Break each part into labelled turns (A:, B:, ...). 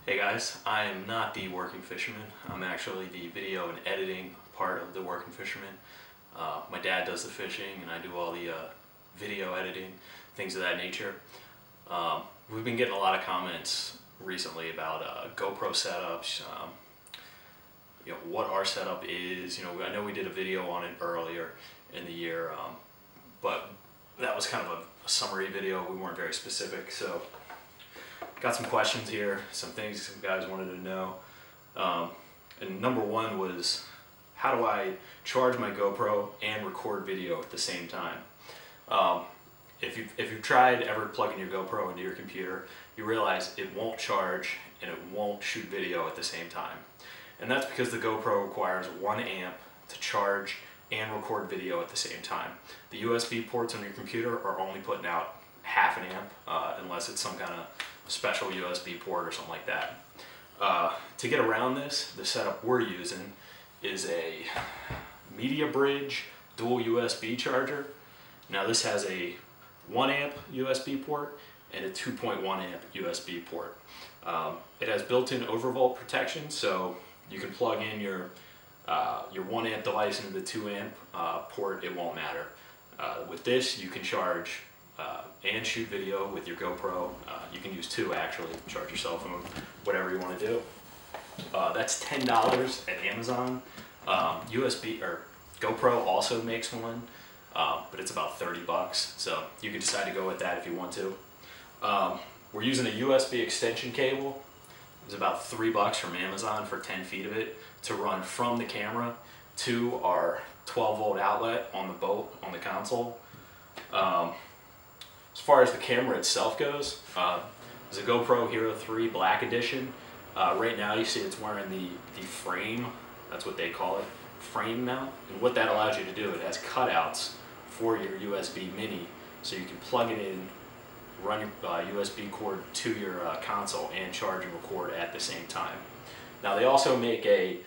A: Hey guys, I am not the working fisherman. I'm actually the video and editing part of the working fisherman. My dad does the fishing and I do all the video editing, things of that nature. We've been getting a lot of comments recently about GoPro setups, what our setup is. I know we did a video on it earlier in the year, but that was kind of a summary video. We weren't very specific, so got some questions here, some things some guys wanted to know. And number one was, how do I charge my GoPro and record video at the same time? If you've tried ever plugging your GoPro into your computer, you realize it won't charge and it won't shoot video at the same time. And that's because the GoPro requires 1 amp to charge and record video at the same time. The USB ports on your computer are only putting out half an amp, unless it's some kind of special USB port or something like that. To get around this, the setup we're using is a MediaBridge dual USB charger. Now this has a 1 amp USB port and a 2.1 amp USB port. It has built-in overvolt protection, so you can plug in your 1 amp device into the 2 amp port, it won't matter. With this you can charge and shoot video with your GoPro. You can use 2 actually, charge your cell phone, whatever you want to do. That's $10 at Amazon. USB or GoPro also makes one, but it's about 30 bucks. So you can decide to go with that if you want to. We're using a USB extension cable. It's about 3 bucks from Amazon for 10 feet of it to run from the camera to our 12-volt outlet on the boat, on the console. As far as the camera itself goes, there's a GoPro Hero 3 Black Edition. Right now you see it's wearing the frame, that's what they call it, frame mount. And what that allows you to do, it has cutouts for your USB Mini, so you can plug it in, run your USB cord to your console and charge and record at the same time. Now they also make a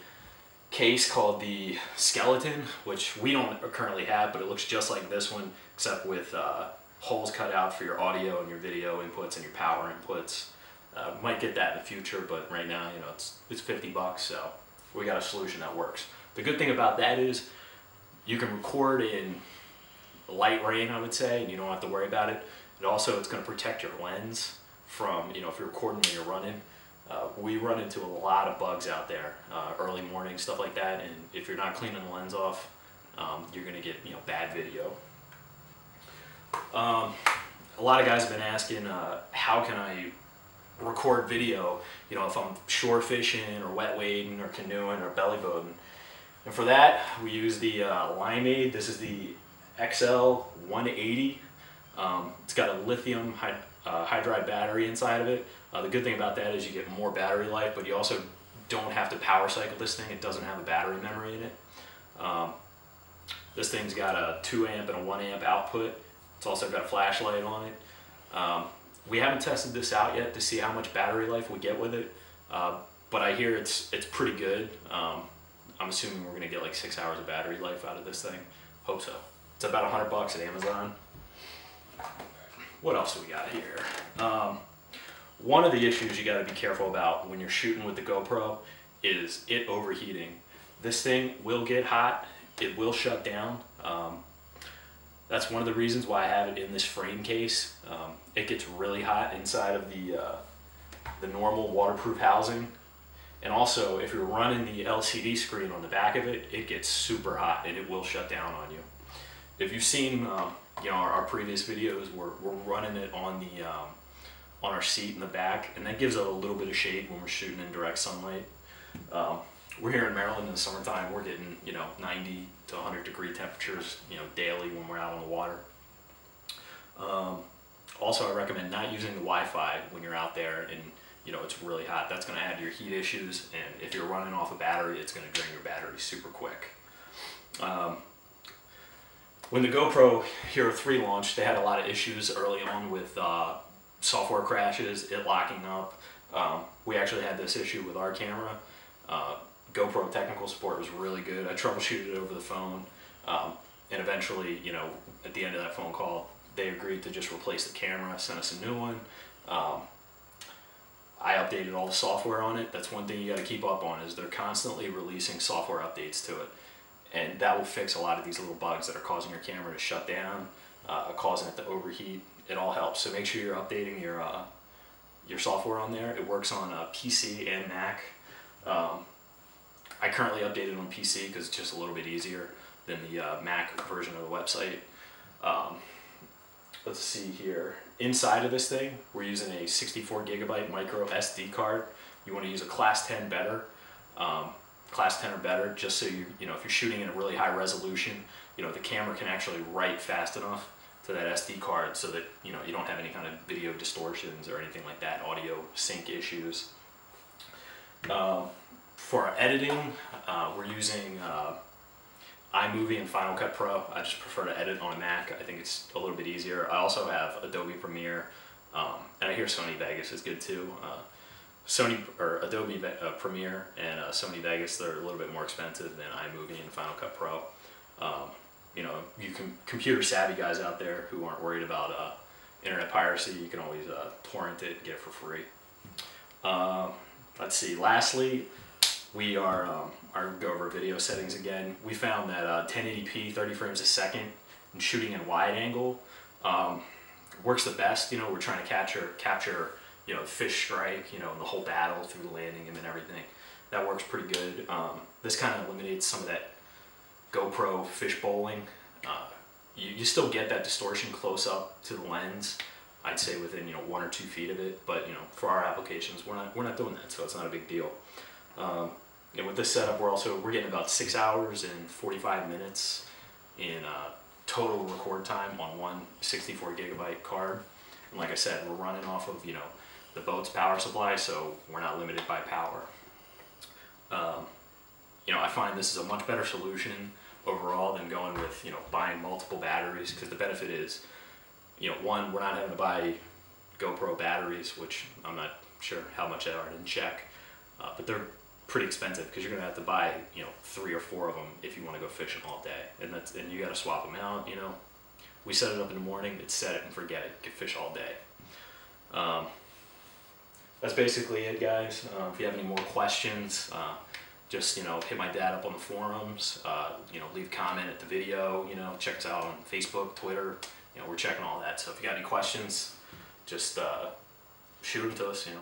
A: case called the Skeleton, which we don't currently have, but it looks just like this one, except with holes cut out for your audio and your video inputs and your power inputs. Might get that in the future, but right now, it's 50 bucks, so we got a solution that works. The good thing about that is you can record in light rain, I would say, and you don't have to worry about it. And also, it's going to protect your lens from, if you're recording when you're running. We run into a lot of bugs out there, early morning, stuff like that, and if you're not cleaning the lens off, you're going to get, bad video. A lot of guys have been asking, how can I record video, if I'm shore fishing or wet wading or canoeing or belly boating. And for that, we use the Limeade. This is the XL180. It's got a lithium hydride battery inside of it. The good thing about that is you get more battery life, but you also don't have to power cycle this thing. It doesn't have a battery memory in it. This thing's got a 2 amp and a 1 amp output. It's also got a flashlight on it. We haven't tested this out yet to see how much battery life we get with it, but I hear it's pretty good. I'm assuming we're gonna get like 6 hours of battery life out of this thing. Hope so. It's about 100 bucks at Amazon. What else do we got here? One of the issues you got to be careful about when you're shooting with the GoPro is it overheating. This thing will get hot. It will shut down. That's one of the reasons why I have it in this frame case. It gets really hot inside of the normal waterproof housing. And also, if you're running the LCD screen on the back of it, it gets super hot and it will shut down on you. If you've seen our previous videos, we're running it on our seat in the back, and that gives it a little bit of shade when we're shooting in direct sunlight. We're here in Maryland in the summertime. We're getting 90 to 100 degree temperatures daily when we're out on the water. Also, I recommend not using the Wi-Fi when you're out there and it's really hot. That's going to add to your heat issues, and if you're running off a battery, it's going to drain your battery super quick. When the GoPro Hero 3 launched, they had a lot of issues early on with software crashes, it locking up. We actually had this issue with our camera. GoPro technical support was really good. I troubleshooted it over the phone, and eventually, at the end of that phone call, they agreed to just replace the camera, send us a new one. I updated all the software on it. That's one thing you got to keep up on, is they're constantly releasing software updates to it. And that will fix a lot of these little bugs that are causing your camera to shut down, causing it to overheat. It all helps. So make sure you're updating your software on there. It works on PC and Mac. I currently update it on PC because it's just a little bit easier than the Mac version of the website. Let's see here. Inside of this thing, we're using a 64 gigabyte micro SD card. You want to use a class 10 better. Class 10 or better, just so you know, if you're shooting in a really high resolution, you know, the camera can actually write fast enough to that SD card so that, you know, you don't have any kind of video distortions or anything like that, audio sync issues. For our editing, we're using iMovie and Final Cut Pro. I just prefer to edit on a Mac. I think it's a little bit easier. I also have Adobe Premiere, and I hear Sony Vegas is good too. Adobe Premiere and Sony Vegas, they're a little bit more expensive than iMovie and Final Cut Pro. You know, you can computer savvy guys out there who aren't worried about internet piracy, you can always torrent it and get it for free. Let's see, lastly, we are, I'll go over video settings again. We found that 1080p, 30 frames a second, and shooting in wide angle works the best. You know, we're trying to capture you know, the fish strike, you know, and the whole battle through the landing and everything. That works pretty good. This kind of eliminates some of that GoPro fish bowling. You still get that distortion close up to the lens, I'd say within, you know, 1 or 2 feet of it, but you know, for our applications, we're not doing that, so it's not a big deal. And with this setup, we're getting about 6 hours and 45 minutes in total record time on one 64 gigabyte card. And like I said, we're running off of, you know, the boat's power supply, so we're not limited by power. You know, I find this is a much better solution overall than going with, you know, buying multiple batteries, because the benefit is, you know, one, we're not having to buy GoPro batteries, which I'm not sure how much they are, I didn't check, but they're pretty expensive because you're gonna have to buy, you know, 3 or 4 of them if you want to go fishing all day, and you got to swap them out. You know, we set it up in the morning, it's set it and forget it, you can fish all day. That's basically it, guys. If you have any more questions, just, you know, hit my dad up on the forums, you know, leave a comment at the video, you know, check us out on Facebook, Twitter, you know, we're checking all that. So if you got any questions, just shoot them to us, you know.